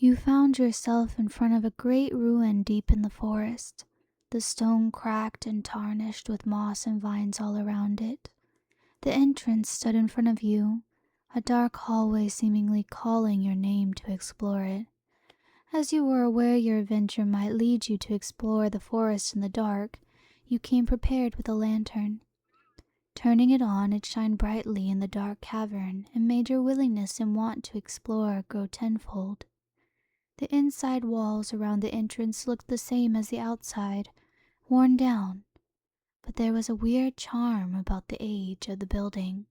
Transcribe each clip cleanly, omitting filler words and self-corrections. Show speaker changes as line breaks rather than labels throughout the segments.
You found yourself in front of a great ruin deep in the forest, the stone cracked and tarnished with moss and vines all around it. The entrance stood in front of you, a dark hallway seemingly calling your name to explore it. As you were aware your adventure might lead you to explore the forest in the dark, you came prepared with a lantern. Turning it on, it shined brightly in the dark cavern and made your willingness and want to explore grow tenfold. The inside walls around the entrance looked the same as the outside, worn down, but there was a weird charm about the age of the building.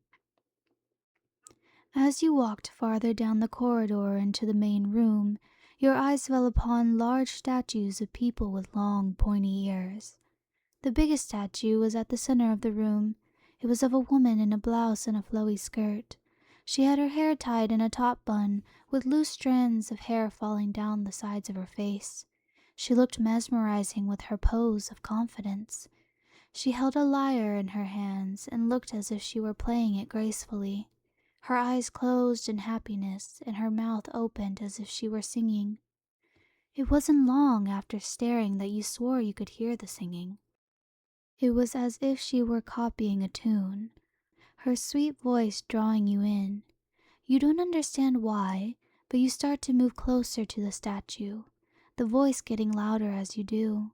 As you walked farther down the corridor into the main room, your eyes fell upon large statues of people with long, pointy ears. The biggest statue was at the center of the room. It was of a woman in a blouse and a flowy skirt. She had her hair tied in a top bun, with loose strands of hair falling down the sides of her face. She looked mesmerizing with her pose of confidence. She held a lyre in her hands and looked as if she were playing it gracefully. Her eyes closed in happiness and her mouth opened as if she were singing. It wasn't long after staring that you swore you could hear the singing. It was as if she were copying a tune, her sweet voice drawing you in. You don't understand why, but you start to move closer to the statue, the voice getting louder as you do.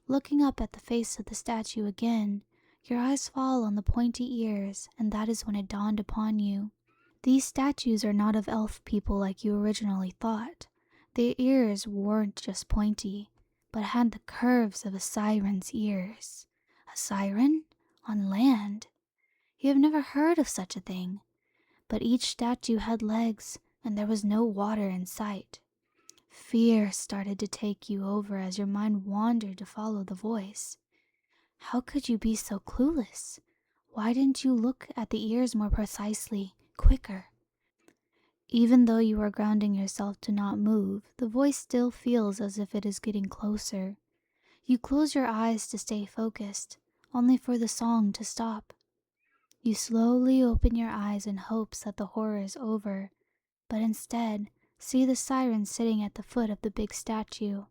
Looking up at the face of the statue again, your eyes fall on the pointy ears, and that is when it dawned upon you. These statues are not of elf people like you originally thought. Their ears weren't just pointy, but had the curves of a siren's ears. A siren? On land? You have never heard of such a thing. But each statue had legs, and there was no water in sight. Fear started to take you over as your mind wandered to follow the voice. How could you be so clueless? Why didn't you look at the ears more precisely, quicker? Even though you are grounding yourself to not move, the voice still feels as if it is getting closer. You close your eyes to stay focused, only for the song to stop. You slowly open your eyes in hopes that the horror is over, but instead see the siren sitting at the foot of the big statue.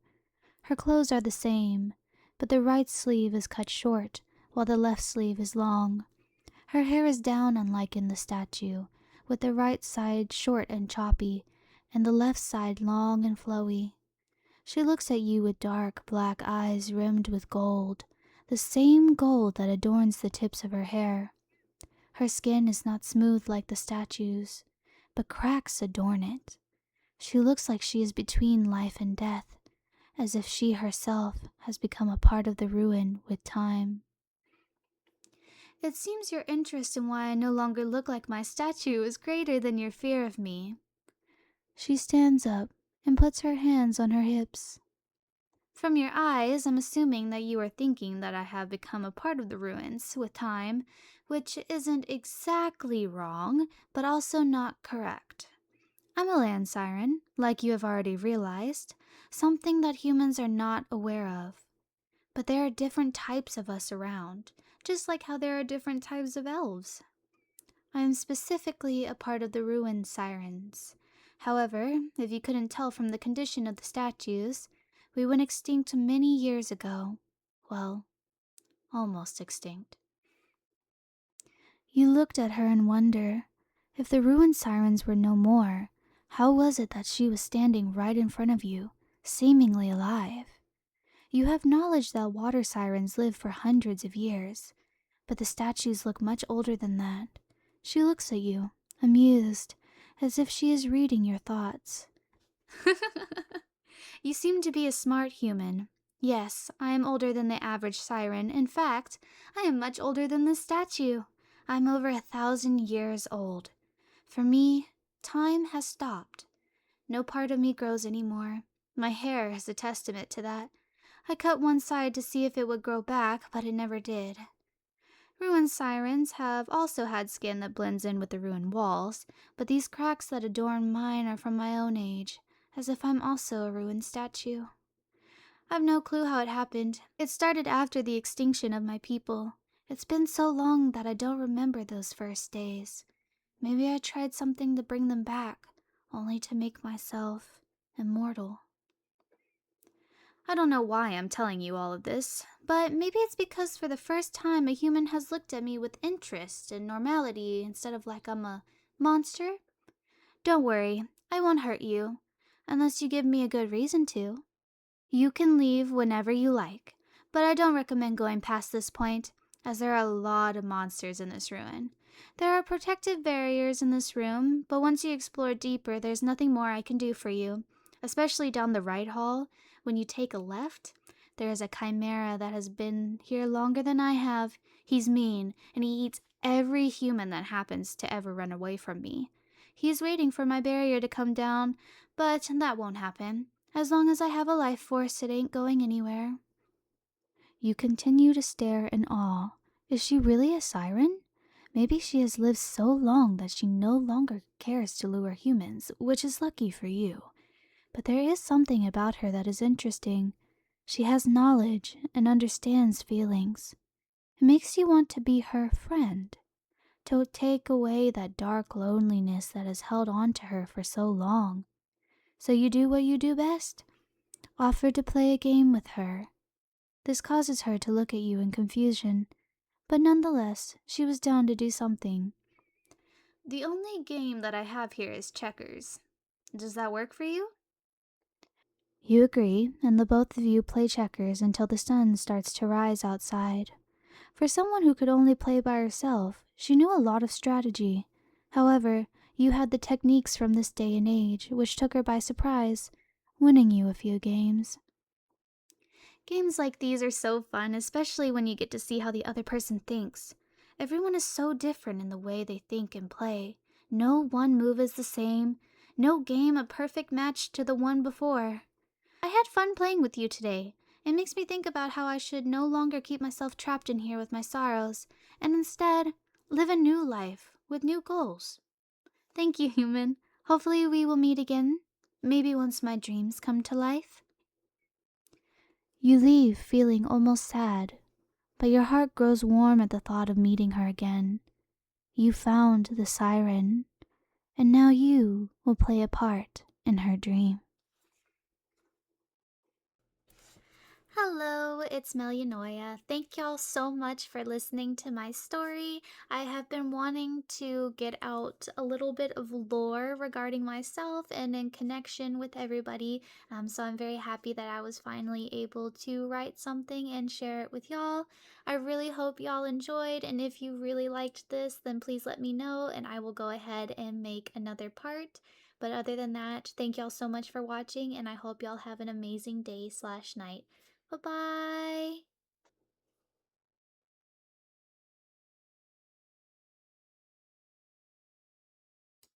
Her clothes are the same, but the right sleeve is cut short, while the left sleeve is long. Her hair is down unlike in the statue, with the right side short and choppy, and the left side long and flowy. She looks at you with dark black eyes rimmed with gold, the same gold that adorns the tips of her hair. Her skin is not smooth like the statue's, but cracks adorn it. She looks like she is between life and death, as if she herself has become a part of the ruin with time. It seems your interest in why I no longer look like my statue is greater than your fear of me. She stands up and puts her hands on her hips. From your eyes, I'm assuming that you are thinking that I have become a part of the ruins with time, which isn't exactly wrong, but also not correct. I'm a land siren, like you have already realized, something that humans are not aware of. But there are different types of us around, just like how there are different types of elves. I am specifically a part of the ruined sirens. However, if you couldn't tell from the condition of the statues, we went extinct many years ago. Well, almost extinct. You looked at her in wonder. If the ruined sirens were no more, how was it that she was standing right in front of you, seemingly alive? You have knowledge that water sirens live for hundreds of years, but the statues look much older than that. She looks at you, amused, as if she is reading your thoughts. You seem to be a smart human. Yes, I am older than the average siren. In fact, I am much older than this statue. I'm over 1,000 years old. For me, time has stopped. No part of me grows anymore. My hair is a testament to that. I cut one side to see if it would grow back, but it never did. Ruined sirens have also had skin that blends in with the ruined walls, but these cracks that adorn mine are from my own age, as if I'm also a ruined statue. I've no clue how it happened. It started after the extinction of my people. It's been so long that I don't remember those first days. Maybe I tried something to bring them back, only to make myself immortal. I don't know why I'm telling you all of this, but maybe it's because for the first time a human has looked at me with interest and normality instead of like I'm a monster. Don't worry, I won't hurt you, unless you give me a good reason to. You can leave whenever you like, but I don't recommend going past this point, as there are a lot of monsters in this ruin. There are protective barriers in this room, but once you explore deeper, there's nothing more I can do for you, especially down the right hall. When you take a left, there is a chimera that has been here longer than I have. He's mean, and he eats every human that happens to ever run away from me. He's waiting for my barrier to come down, but that won't happen. As long as I have a life force, it ain't going anywhere. You continue to stare in awe. Is she really a siren? Maybe she has lived so long that she no longer cares to lure humans, which is lucky for you. But there is something about her that is interesting. She has knowledge and understands feelings. It makes you want to be her friend, to take away that dark loneliness that has held on to her for so long. So you do what you do best. Offer to play a game with her. This causes her to look at you in confusion, but nonetheless, she was down to do something. The only game that I have here is checkers. Does that work for you? You agree, and the both of you play checkers until the sun starts to rise outside. For someone who could only play by herself, she knew a lot of strategy. However, you had the techniques from this day and age, which took her by surprise, winning you a few games. Games like these are so fun, especially when you get to see how the other person thinks. Everyone is so different in the way they think and play. No one move is the same, no game a perfect match to the one before. I had fun playing with you today. It makes me think about how I should no longer keep myself trapped in here with my sorrows, and instead live a new life with new goals. Thank you, human. Hopefully we will meet again. Maybe once my dreams come to life. You leave feeling almost sad, but your heart grows warm at the thought of meeting her again. You found the siren, and now you will play a part in her dream. Hello, it's Melianoia. Thank y'all so much for listening to my story. I have been wanting to get out a little bit of lore regarding myself and in connection with everybody, so I'm very happy that I was finally able to write something and share it with y'all. I really hope y'all enjoyed, and if you really liked this, then please let me know and I will go ahead and make another part. But other than that, thank y'all so much for watching, and I hope y'all have an amazing day/night. Bye bye.